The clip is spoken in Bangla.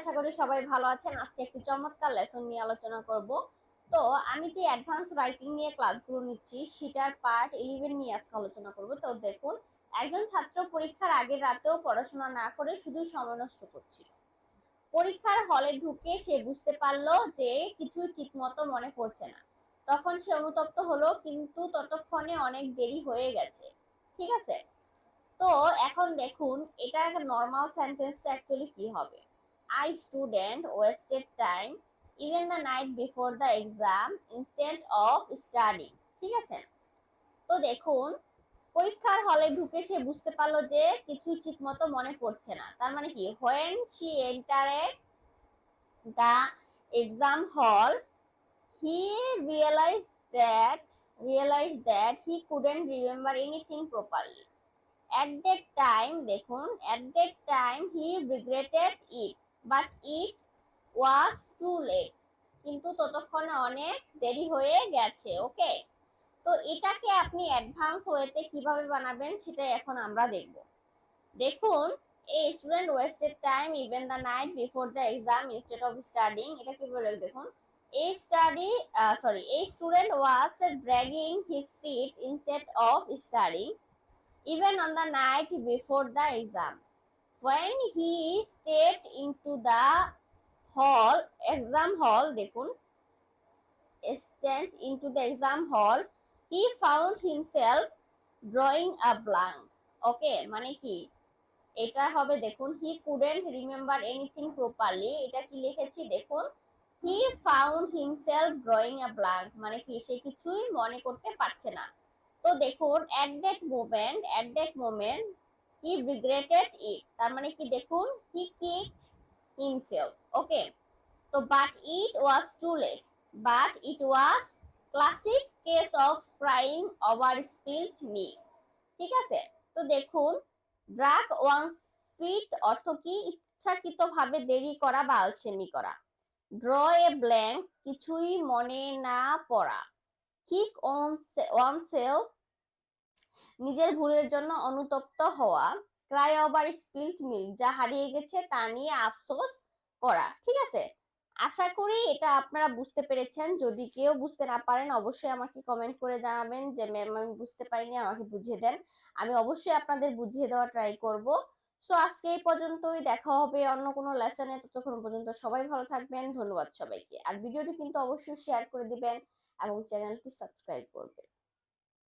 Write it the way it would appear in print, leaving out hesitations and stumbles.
আশা করি সবাই ভালো আছেন। আজকে একটি চমৎকার লেসন নিয়ে আলোচনা করব। তো আমি যে অ্যাডভান্স রাইটিং নিয়ে ক্লাসগুলো নিচ্ছি সেটার পার্ট 11 নিয়ে আজকে আলোচনা করব। তো দেখুন, একজন ছাত্র পরীক্ষার আগের রাতেও পড়াশোনা না করে শুধু সময় নষ্ট করছিল। পরীক্ষার হলে ঢুকে সে বুঝতে পারলো যে কিছুই ঠিকমতো মনে পড়ছে না। তখন সে অনুতপ্ত হলো, কিন্তু ততক্ষণে অনেক দেরি হয়ে গেছে। ঠিক আছে, তো এখন দেখুন এটা একটা নরমাল সেন্টেন্সটা অ্যাকচুয়ালি কি হবে। I student wasted time even the night before the exam instead of study. ঠিক আছে, তো দেখুন পরীক্ষার হলে ঢুকে সে বুঝতে পারলো যে কিছু ঠিক মতো মনে পড়ছে না। তার মানে কি, হোয়েন শি এন্টারেড দ্য এক্সাম হল হি realized that he couldn't remember anything properly. At that time, দেখুন, at that time he regretted it, but it was too late. কিন্তু ততক্ষণে অনেক দেরি হয়ে গেছে। ওকে, তো এটাকে আপনি অ্যাডভান্স ওয়েতে কিভাবে বানাবেন সেটাই এখন আমরা দেখব। দেখুন, a student wasted time even the night before the exam instead of studying, এটা কিভাবে দেখুন, a student was dragging his feet instead of studying even on the night before the exam. When he stepped into the exam hall, দেখুন, he found himself drawing a blank. Okay, মানে কি, এটা হবে দেখুন, he couldn't remember anything properly, এটা কি লিখেছি দেখুন, he found himself drawing a blank, মানে কি সে কিছুই মনে করতে পারছে না। তো দেখুন, at that moment he regretted it, তার মানে কি দেখুন, he kicked himself. ওকে, তো but it was classic case of crying over spilled milk. ঠিক আছে, তো দেখুন, drag one's feet অর্থ কি, ইচ্ছাকৃতভাবে দেরি করা বা আলসেমি করা। draw a blank কিছুই মনে না পড়া। kick oneself নিজের ভুলের জন্য অনুতপ্ত হওয়া। ক্রাই ওভার স্পিল্ড মিল্ক যা হারিয়ে গেছে তা নিয়ে আফসোস করা। ঠিক আছে, আশা করি এটা আপনারা বুঝতে পেরেছেন। যদি কেউ বুঝতে না পারেন অবশ্যই আমাকে কমেন্ট করে জানাবেন যে ম্যাম আমি বুঝতে পারিনি, আমাকে বুঝিয়ে দেন। আমি অবশ্যই আপনাদের বুঝিয়ে দেওয়ার ট্রাই করব। সো আজকে এই পর্যন্তই, দেখা হবে অন্য কোনো লেসনে। ততক্ষণ পর্যন্ত সবাই ভালো থাকবেন। ধন্যবাদ সবাইকে। আর ভিডিওটি কিন্তু অবশ্যই শেয়ার করে দিবেন এবং চ্যানেলটি সাবস্ক্রাইব করবেন।